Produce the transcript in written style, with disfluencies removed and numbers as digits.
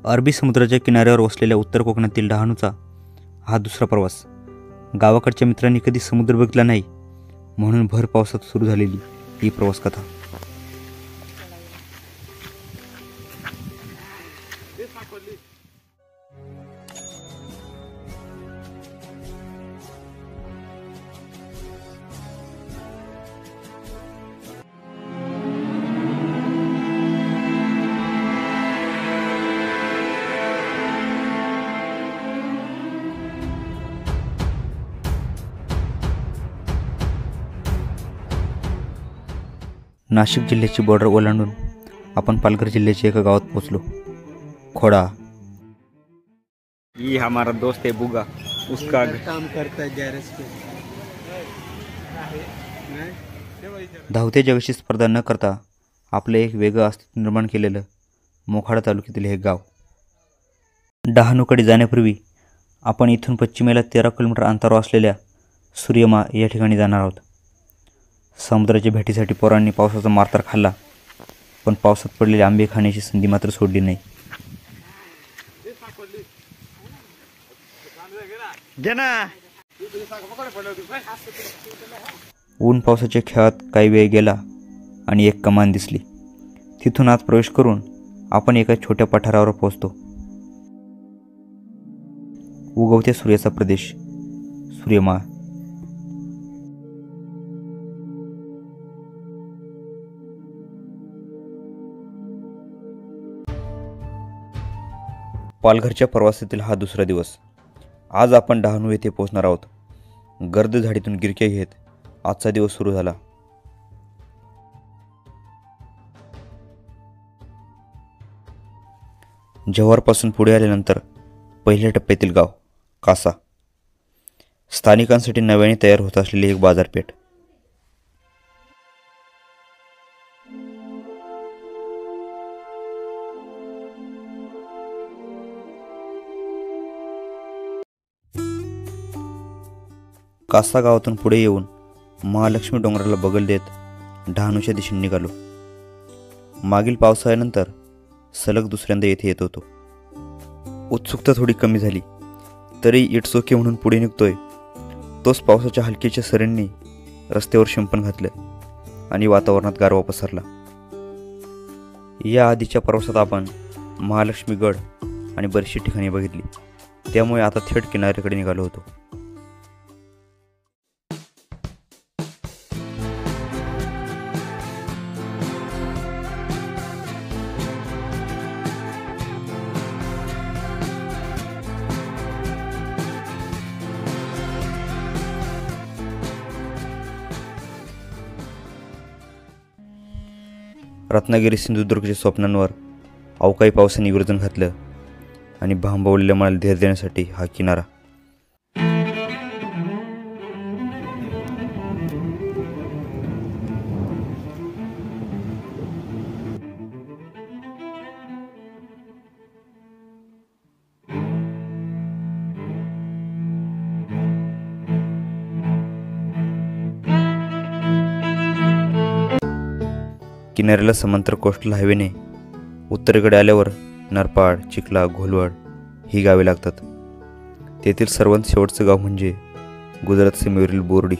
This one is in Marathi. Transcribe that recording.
अरबी समुद्राच्या किनाऱ्यावर वसलेल्या उत्तर कोकणातील डहाणूचा हा दुसरा प्रवास. गावाकडच्या मित्रांनी कधी समुद्र बघितला नाही म्हणून भर पावसात सुरू झालेली ही प्रवास कथा. नाशिक जिल्ह्याची बॉर्डर ओलांडून आपण पालघर जिल्ह्याच्या एका गावात पोहोचलो. खोडा. ये हमारा दोस्त है बुगा, उसका काम करता है गैरेज पे. धावत्या जगाशी स्पर्धा न करता आपलं एक वेगळं अस्तित्व निर्माण केलेलं मोखाडा तालुक्यातील हे गाव. डहाणूकडे जाण्यापूर्वी आपण इथून पश्चिमेला 13 किलोमीटर अंतरावर असलेल्या सूर्यमा या ठिकाणी जाणार आहोत. समुद्राच्या भेटीसाठी पोरांनी पावसाचा मारतार खाल्ला, पण पावसात पडलेले आंबे खाण्याची संधी मात्र सोडली नाही. ऊन पावसाच्या खेळात काही वेळ गेला आणि एक कमान दिसली. तिथून आत प्रवेश करून आपण एका छोट्या पठारावर पोहोचतो. उगवत्या सूर्याचा प्रदेश सूर्यमा. पालघरच्या प्रवासातील हा दुसरा दिवस. आज आपण डहाणू येथे पोहोचणार आहोत. गर्द झाडीतून गिरक्या घेत आजचा दिवस सुरू झाला. जव्हारपासून पुढे आल्यानंतर पहिल्या टप्प्यातील गाव कासा. स्थानिकांसाठी नव्याने तयार होत असलेली एक बाजारपेठ. कासा गावातून पुढे येऊन महालक्ष्मी डोंगराला बगल देत डहाणूच्या दिशेने निघालो. मागील पावसाळ्यानंतर सलग दुसऱ्यांदा येथे येत होतो. उत्सुकता थोडी कमी झाली तरी इट्स ओके म्हणून पुढे निघतोय तोच पावसाच्या हलकीच्या सरींनी रस्त्यावर शिंपण घातलं आणि वातावरणात गारवा पसरला. या आधीच्या प्रवासात आपण महालक्ष्मी गड आणि बरीचशी ठिकाणी बघितली, त्यामुळे आता थेट किनाऱ्याकडे निघालो होतो. रत्नागिरी सिंधुदुर्गच्या स्वप्नांवर अवकाळी पावसाने विरोधन घातलं आणि भांबवलेल्या मनाला धीर देण्यासाठी हा किनारा. किनाऱ्याला समांतर कोस्टल हायवेने उत्तरेकडे आल्यावर नरपाड, चिखला, घोलवड ही गावे लागतात. तेथील सर्वात शेवटचं गाव म्हणजे गुजरात सीमेवरील बोर्डी.